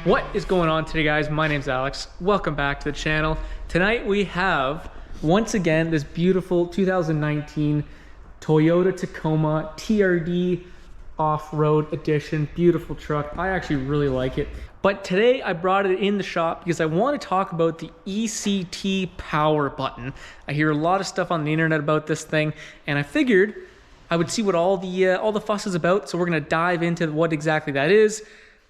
What is going on today, guys? My name's Alex. Welcome back to the channel. Tonight we have, once again, this beautiful 2019 Toyota Tacoma TRD off-road edition. Beautiful truck. I actually really like it. But today I brought it in the shop because I want to talk about the ECT Power Button. I hear a lot of stuff on the internet about this thing, and I figured I would see what all the fuss is about. So we're gonna dive into what exactly that is,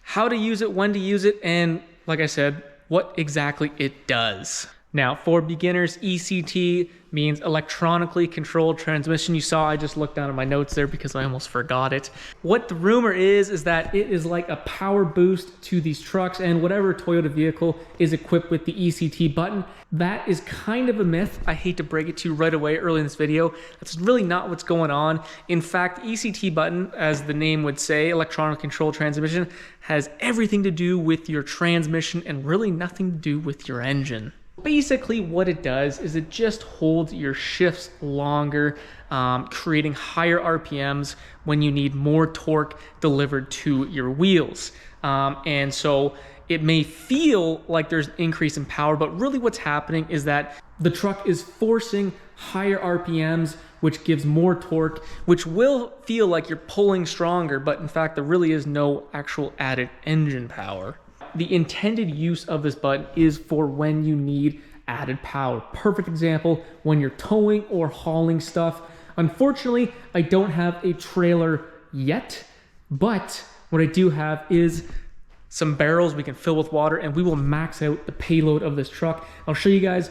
how to use it, when to use it, and like I said, what exactly it does. Now, for beginners, ECT means Electronically Controlled Transmission. You saw I just looked down at my notes there because I almost forgot it. What the rumor is that it is like a power boost to these trucks, and whatever Toyota vehicle is equipped with the ECT button. That is kind of a myth. I hate to break it to you right away early in this video. That's really not what's going on. In fact, ECT button, as the name would say, Electronically Controlled Transmission, has everything to do with your transmission and really nothing to do with your engine. Basically what it does is it just holds your shifts longer, creating higher RPMs when you need more torque delivered to your wheels. And so it may feel like there's an increase in power, but really what's happening is that the truck is forcing higher RPMs, which gives more torque, which will feel like you're pulling stronger, but in fact there really is no actual added engine power. The intended use of this button is for when you need added power. Perfect example, when you're towing or hauling stuff. Unfortunately, I don't have a trailer yet, but what I do have is some barrels we can fill with water, and we will max out the payload of this truck. I'll show you guys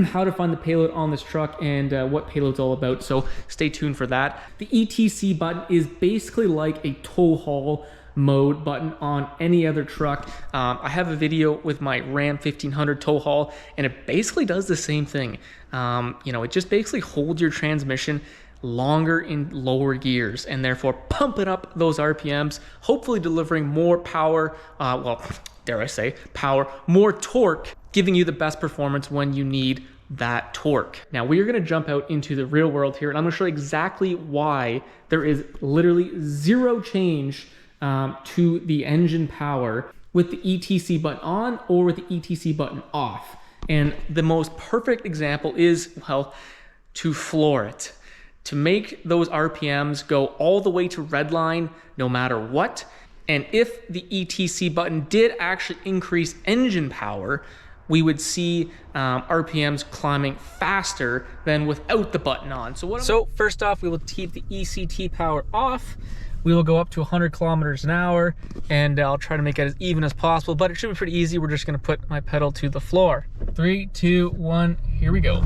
how to find the payload on this truck and what payload's all about, so stay tuned for that. The ETC button is basically like a tow haul mode button on any other truck. I have a video with my Ram 1500 tow haul, and it basically does the same thing. It just basically holds your transmission longer in lower gears and therefore pumping up those RPMs, hopefully delivering more power, dare I say, power, more torque, giving you the best performance when you need that torque. Now we are going to jump out into the real world here, and I'm going to show you exactly why there is literally zero change to the engine power with the ETC button on or with the ETC button off. And the most perfect example is, well, to floor it. To make those RPMs go all the way to redline no matter what. And if the ETC button did actually increase engine power, we would see RPMs climbing faster than without the button on. So first off, we will keep the ECT power off. We will go up to 100 kilometers an hour, and I'll try to make it as even as possible, but it should be pretty easy. We're just gonna put my pedal to the floor. 3, 2, 1, here we go.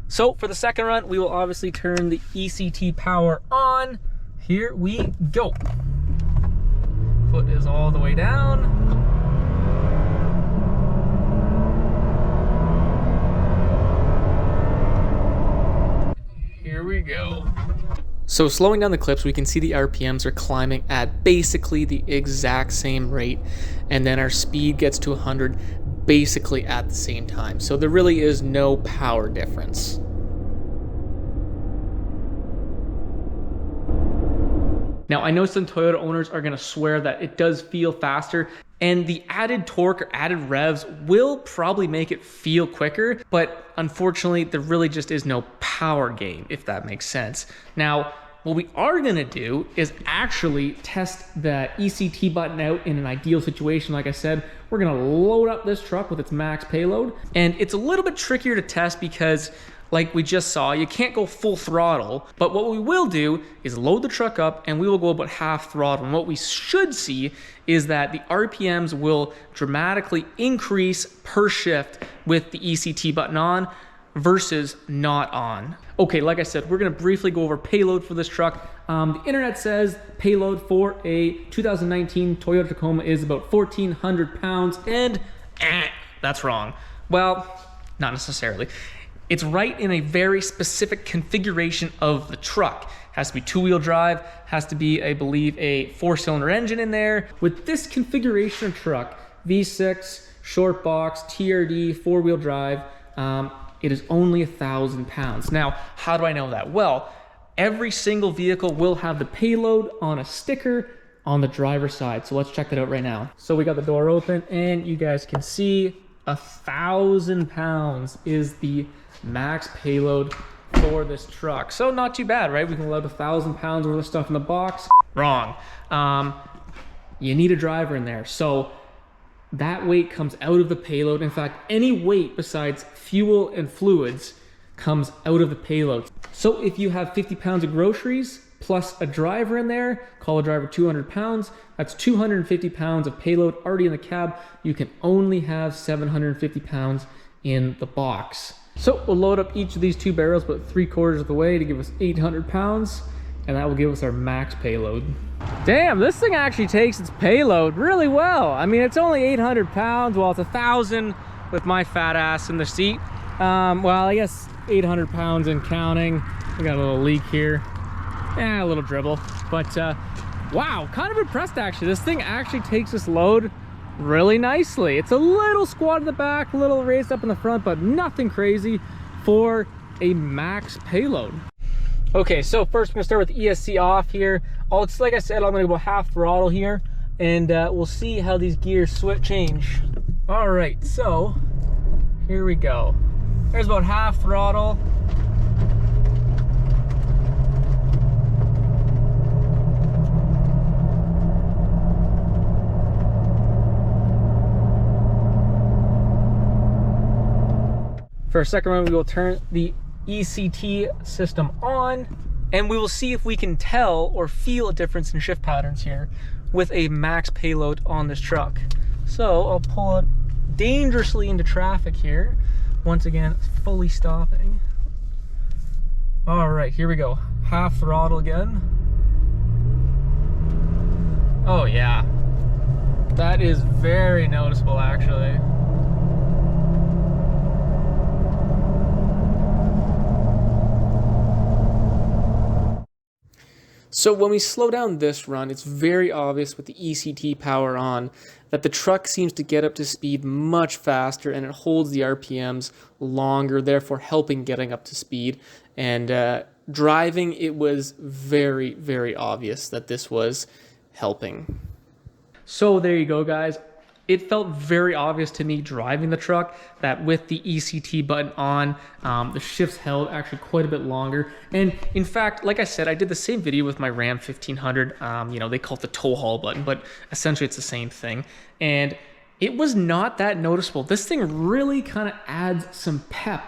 So for the second run, we will obviously turn the ECT power on. Here we go. Foot is all the way down. Here we go. So slowing down the clips, we can see the RPMs are climbing at basically the exact same rate, and then our speed gets to 100 basically at the same time. So there really is no power difference. Now, I know some Toyota owners are gonna swear that it does feel faster, and the added torque or added revs will probably make it feel quicker, but unfortunately, there really just is no power gain, if that makes sense. Now, what we are gonna do is actually test the ECT button out in an ideal situation. Like I said, we're gonna load up this truck with its max payload, and it's a little bit trickier to test because, like we just saw, you can't go full throttle, but what we will do is load the truck up and we will go about half throttle. And what we should see is that the RPMs will dramatically increase per shift with the ECT button on versus not on. Okay, like I said, we're gonna briefly go over payload for this truck. The internet says payload for a 2019 Toyota Tacoma is about 1,400 pounds, and that's wrong. Well, not necessarily. It's right in a very specific configuration of the truck. Has to be two-wheel drive, has to be, I believe, a 4-cylinder engine in there. With this configuration of truck, V6, short box, TRD, 4-wheel drive, it is only 1,000 pounds. Now, how do I know that? Well, every single vehicle will have the payload on a sticker on the driver's side. So let's check that out right now. So we got the door open and you guys can see 1,000 pounds is the max payload for this truck. So not too bad, right? We can load 1,000 pounds worth of stuff in the box. Wrong. You need a driver in there. So that weight comes out of the payload. In fact, any weight besides fuel and fluids comes out of the payload. So if you have 50 pounds of groceries plus a driver in there, call a driver 200 pounds, that's 250 pounds of payload already in the cab. You can only have 750 pounds in the box. So we'll load up each of these 2 barrels about 3/4 of the way to give us 800 pounds, and that will give us our max payload. Damn, this thing actually takes its payload really well. I mean, it's only 800 pounds, well, it's 1,000 with my fat ass in the seat. Well, I guess 800 pounds and counting. We got a little leak here. A little dribble. But wow, kind of impressed actually. This thing actually takes this load really nicely. It's a little squat in the back, a little raised up in the front, but nothing crazy for a max payload. Okay, so first we're gonna start with the ESC off here. It's like I said, I'm gonna go half throttle here, and we'll see how these gears change. All right, so here we go. There's about half throttle. For a second run, we will turn the ECT system on, and we will see if we can tell or feel a difference in shift patterns here with a max payload on this truck. So I'll pull it dangerously into traffic here. Once again, it's fully stopping. All right, here we go. Half throttle again. Oh yeah, that is very noticeable actually. So when we slow down this run, it's very obvious with the ECT power on that the truck seems to get up to speed much faster and it holds the RPMs longer, therefore helping getting up to speed. And driving, it was very, very obvious that this was helping. So there you go, guys. It felt very obvious to me driving the truck that with the ECT button on, the shifts held actually quite a bit longer. And in fact, like I said, I did the same video with my Ram 1500. You know, they call it the tow haul button, but essentially it's the same thing. And it was not that noticeable. This thing really kind of adds some pep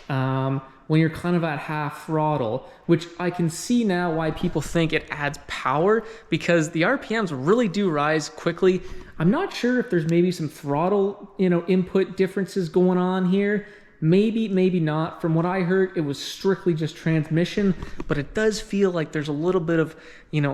when you're kind of at half throttle, which I can see now why people think it adds power, because the RPMs really do rise quickly. I'm not sure if there's maybe some throttle, input differences going on here. Maybe, maybe not. From what I heard, it was strictly just transmission, but it does feel like there's a little bit of,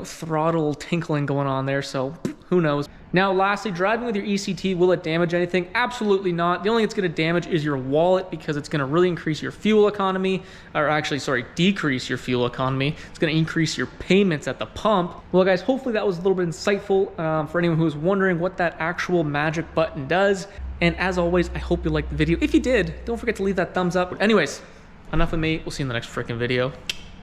throttle tinkling going on there, so who knows. Now, lastly, driving with your ECT, will it damage anything? Absolutely not. The only thing it's going to damage is your wallet, because it's going to really increase your fuel economy, or actually, sorry, decrease your fuel economy. It's going to increase your payments at the pump. Well, guys, hopefully that was a little bit insightful for anyone who was wondering what that actual magic button does. And as always, I hope you liked the video. If you did, don't forget to leave that thumbs up. But anyways, enough of me. We'll see you in the next freaking video.